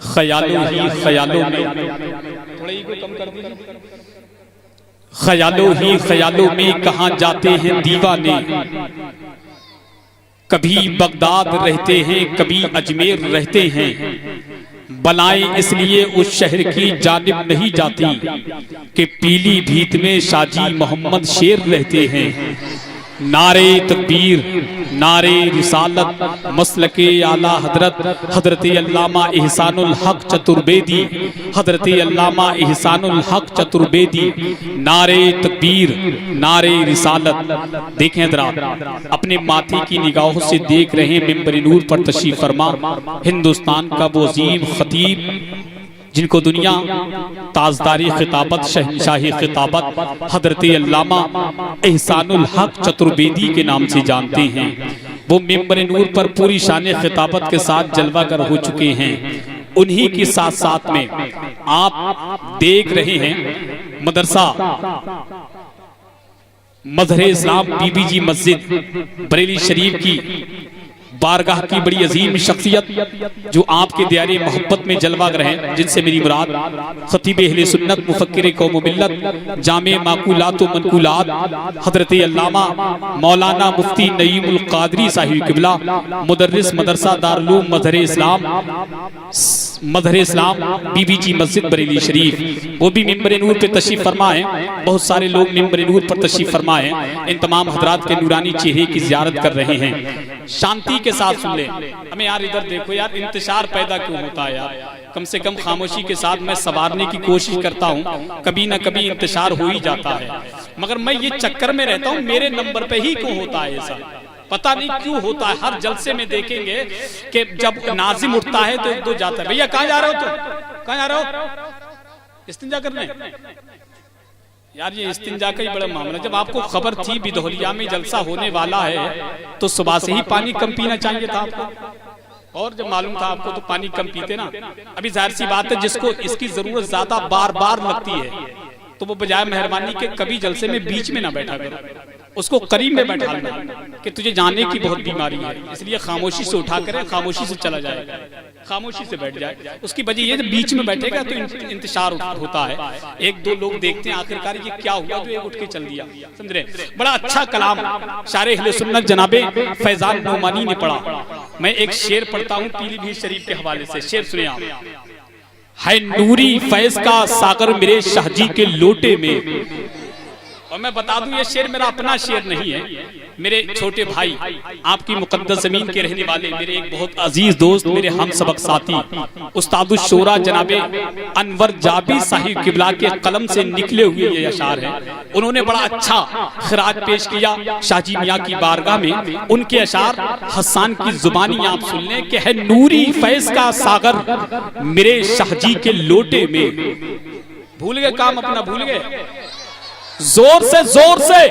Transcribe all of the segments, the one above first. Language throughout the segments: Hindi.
ख्यालों ही ख्यालों में, थोड़ा ईगो कम कर दीजिए। ख्यालों ही ख्यालों में कहाँ जाते हैं दीवाने, कभी बगदाद रहते हैं कभी अजमेर रहते हैं। बलाएं इसलिए उस शहर की जानिब नहीं जाती कि पीलीभीत में शाजी मोहम्मद शेर रहते हैं। नारे तकबीर, नारे रिसालत, मसलके आला हजरत हजरत अल्लामा एहसानुल हक चतुर्वेदी, हजरत अल्लामा एहसानुल हक चतुर्वेदी। नारे तकबीर, नारे रिसालत। देखें जरा, अपने माथे की निगाहों से देख रहे हैं मिंबर नूर पर तशरीफ फरमा हिंदुस्तान का वो अजीम खतीब जिनको दुनिया ताजदारी खिताबत, शहंशाही खिताबत हजरत अल्लामा एहसानुल हक चतुर्वेदी के नाम से जानते हैं। वो मिंबर नूर पर पूरी शान खिताबत के साथ जलवागर हो चुके हैं। उन्हीं के साथ साथ में आप देख रहे हैं मदरसा मजहर इस्लाम बीबी जी मस्जिद बरेली शरीफ की बारगाह की बड़ी अजीम शख्सियत जो आपके दियारे मोहब्बत में जलवागर हैं, जिनसे मेरी मुराद खतीब अहले सुन्नत मुफक्किर कौम मिल्लत जामे माकुलात व मनकुलात हजरत अल्लामा मौलाना मुफ्ती नईमुल कादरी साहिब किबला मुदर्रिस मदरसा दारुल मजहर इस्लाम बीबी जी मस्जिद बरेली शरीफ, वो भी मिंबर नूर पे तशरीफ फरमा है। बहुत सारे लोग मिंबर नूर पर तशरीफ फरमा है। इन तमाम हजरात के नूरानी चेहरे की ज़ियारत कर रहे हैं। शांति के साथ सुन ले। हमें यार इधर देखो यार, इंतशार पैदा क्यों होता है यार? कम से कम खामोशी के साथ मैं संवारने की कोशिश करता हूँ, कभी ना कभी इंतशार हो ही जाता है। मगर मैं ये चक्कर में रहता हूँ मेरे नंबर पे ही क्यों होता है ऐसा, पता नहीं क्यों होता है। हर जलसे में देखेंगे कि जब नाजिम उठता है तो एक दो जाता है, भैया कहाँ जा रहे हो तुम, कहाँ जा रहे हो? इस्तिंजा करने। यार ये इस्तिंजा का ही बड़ा मामला। जब आपको खबर थी बिधौलिया में जलसा होने वाला है तो सुबह से ही पानी कम पीना चाहिए था आपको, और जब मालूम था आपको तो पानी कम पीते ना। अभी जाहिर सी बात है जिसको इसकी जरूरत ज्यादा बार बार लगती है तो वो बजाय मेहरबानी के कभी जलसे में बीच में ना बैठा करो, उसको करीब में बैठा लेना कि तुझे जाने की बहुत बीमारी है, इसलिए खामोशी से उठा करे, खामोशी से चला जाएगा, खामोशी से बैठ जाए। उसकी वजह ये जब बीच में बैठेगा तो इंतशार होता है। एक दो लोग देखते हैं आखिरकार ये क्या हुआ जो एक उठ के चल दिया, समझ रहे। बड़ा अच्छा कलाम शारे अहले सुन्नत जनाबे फैजान नोमानी ने पढ़ा। मैं एक शेर पढ़ता हूँ पीलीभीत शरीफ के हवाले से, शेर सुने आप। है नूरी फैज का सागर मेरे शाहजी के लोटे में। और मैं बता दूं ये शेर मेरा अपना शेर नहीं है, मेरे छोटे भाई आपकी मुकद्दस जमीन के रहने वाले मेरे एक बहुत अजीज दोस्त, मेरे हम सबक साथी उस्तादुल शोरा जनाबे अनवर जाबी साहिब किबला के कलम से निकले हुए ये अशार हैं। उन्होंने बड़ा अच्छा खिराज पेश किया शाहजी मियाँ की बारगाह में। उनके अशार हसन की जुबानी आप सुन लें कि है नूरी फैज का सागर मेरे शाहजी के लोटे में। भूल गए काम अपना, भूल गए, जोर से जोर से।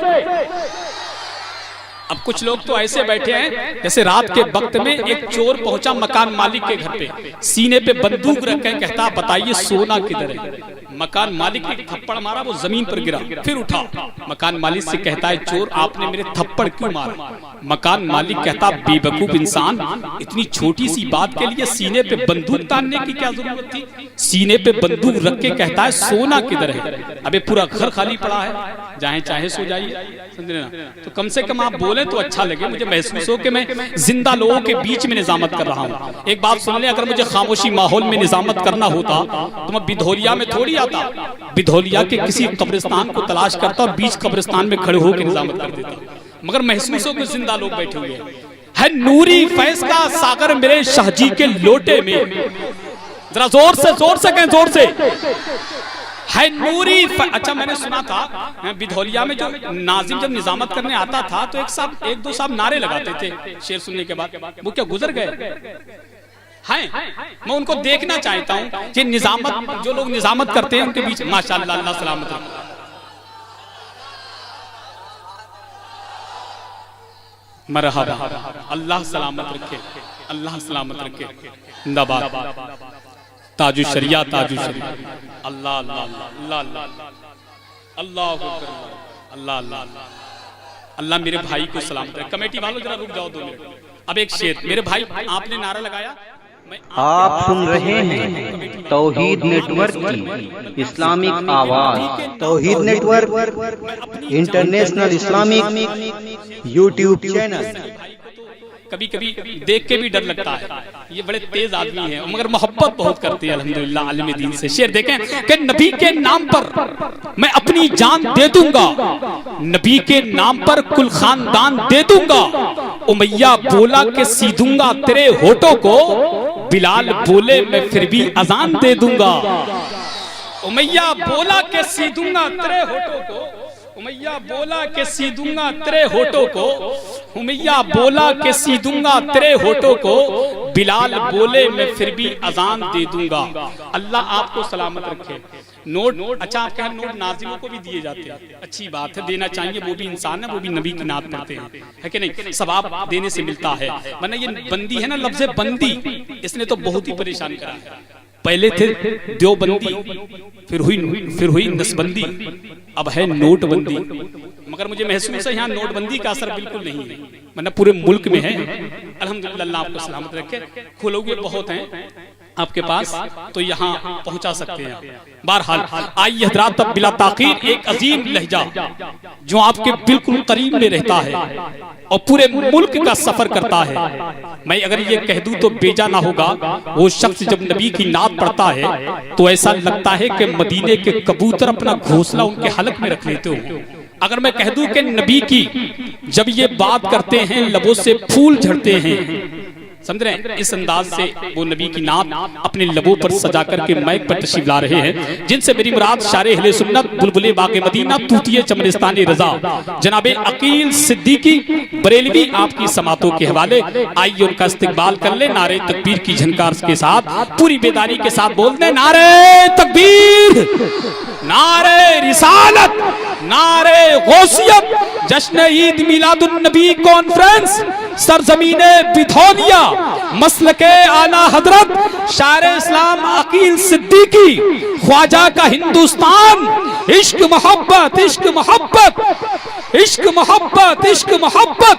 अब कुछ लोग तो ऐसे बैठे हैं जैसे रात के वक्त में एक चोर पहुंचा मकान मालिक के घर पे, सीने पे बंदूक रख के कहता बताइए सोना किधर है। मकान मालिक ने थप्पड़ मारा, वो जमीन पर गिरा, फिर उठा। मकान मालिक से कहता है चोर आपने मेरे थप्पड़ क्यों मारा? मकान मालिक कहता बेवकूफ इंसान, इतनी छोटी सी बात के लिए सीने पे बंदूक तानने की क्या जरूरत थी? सीने पे बंदूक रख के कहता है सोना किधर है? अबे पूरा घर खाली पड़ा है, जहाँ चाहे सो जाइए, समझ रहे ना। तो कम से कम आप बोले तो अच्छा लगे, मुझे महसूस हो कि मैं जिंदा लोगों के बीच में निजामत कर रहा हूँ। एक बात सुन ले, अगर मुझे खामोशी माहौल में निजामत करना होता तो मैं बिधौलिया में थोड़ी आता, बिधौलिया के किसी कब्रिस्तान को तलाश करता और बीच कब्रिस्तान में खड़े होकर निजामत कर देता। मगर महसूस हो कि जिंदा लोग बैठे हुए है नूरी फैज का सागर मेरे शाहजी के लोटे में। जरा जोर से कहें, जोर से। है नूरी अच्छा मैंने सुना था बिधौलिया में जो नाजिम जब निजामत करने आता था तो एक दो साहब नारे लगाते थे शेर सुनने के बाद। वो क्या गुजर गए हैं? मैं उनको देखना चाहता हूँ कि निजामत जो लोग निजामत करते हैं उनके बीच माशाअल्लाह अल्लाह सलामत रखे। मरहबा, अल्लाह सलामत रखे, अल्लाह सलामत रखे। जिंदाबाद ताजु शरिया, ताजु शरिया। अल्लाह अल्लाह अल्लाह अल्लाह अल्लाह अल्लाह अल्लाह अल्लाह मेरे भाई को सलामत रखे। कमेटी वालों जरा रुक जाओ 2 मिनट। अब एक शेर, मेरे भाई आपने नारा लगाया आप सुन रहे हैं तौहीद नेटवर्क की इस्लामिक आवाज़। तौहीद network international Islamic YouTube channel. कभी कभी देख के भी डर लगता है, ये बड़े तेज आदमी हैं मगर मोहब्बत बहुत करते हैं अल्हम्दुलिल्लाह आलिम दीन से। शेर देखें कि नबी के नाम पर मैं अपनी जान दे दूंगा, नबी के नाम पर कुल खानदान दे दूंगा। उमैया बोला कि सीधूंगा तेरे होठों को, बिलाल बोले मैं फिर भी अजान दे दूंगा। उमैया बोला कि सीधूंगा तेरे होठों को, उमैया बोला कि सीधूंगा तेरे होठों को, उमैया बोला कि सीधूंगा तेरे होठों को, बिलाल बोले मैं फिर भी अजान दे दूंगा। अल्लाह आपको सलामत रखे। नोट अच्छा आपके यहाँ नोट नाज़िमों को भी दिए जाते हैं, अच्छी बात है, देना चाहिए, वो भी इंसान है, वो भी नबी की नात पढ़ते हैं, है कि नहीं, सवाब देने से मिलता है। वरना ये बंदी है ना, लफ्ज़ बंदी, इसने तो बहुत ही परेशान करा है। पहले थे देवबंदी, फिर हुई नसबंदी, अब है नोटबंदी। मगर मुझे महसूस है यहाँ नोटबंदी का असर बिल्कुल नहीं है, वरना पूरे मुल्क में है। अल्हम्दुलिल्लाह, अल्लाह आपको सलामत रखे। खुलोगे बहुत हैं आपके पास तो यहाँ पहुंचा सकते हैं। बहरहाल आइए हज़रात, तब बिला ताक़ीर एक अजीम लहजा जो आपके बिल्कुल करीब में रहता है और पूरे मुल्क का सफर करता है। मैं अगर ये कह दूं तो बेजा ना होगा, वो शख्स जब नबी की नात पढ़ता है तो ऐसा लगता है कि मदीने के कबूतर अपना घोंसला उनके हलक में रख लेते हो। अगर मैं कह दूं कि नबी की जब ये बात करते हैं लबों से फूल झड़ते हैं, समझ रहे हैं, इस अंदाज से वो नबी की नात अपने लबों पर सजा करके माइक पर तशरीफ ला रहे हैं, जिनसे मेरी मुराद शारे अहले सुन्नत बुलबुले बागे मदीना तूतिए चमनिस्तानी रजा जनाबे अकील सिद्दीकी बरेलवी आपकी समातों के हवाले। आइए उनका इस्तकबाल कर ले नारे तकबीर की झनकार के साथ, पूरी बेदारी के साथ बोलते हैं नारे तकबीर, नारे रिसालत, नारे गौसियत, जश्न ईद मिलादुन नबी कॉन्फ्रेंस, सरजमीने बिथौनिया, मसलके आला हजरत शायर इस्लाम अकील सिद्दीकी, ख्वाजा का हिंदुस्तान, इश्क मोहब्बत, इश्क मोहब्बत, इश्क मोहब्बत, इश्क मोहब्बत।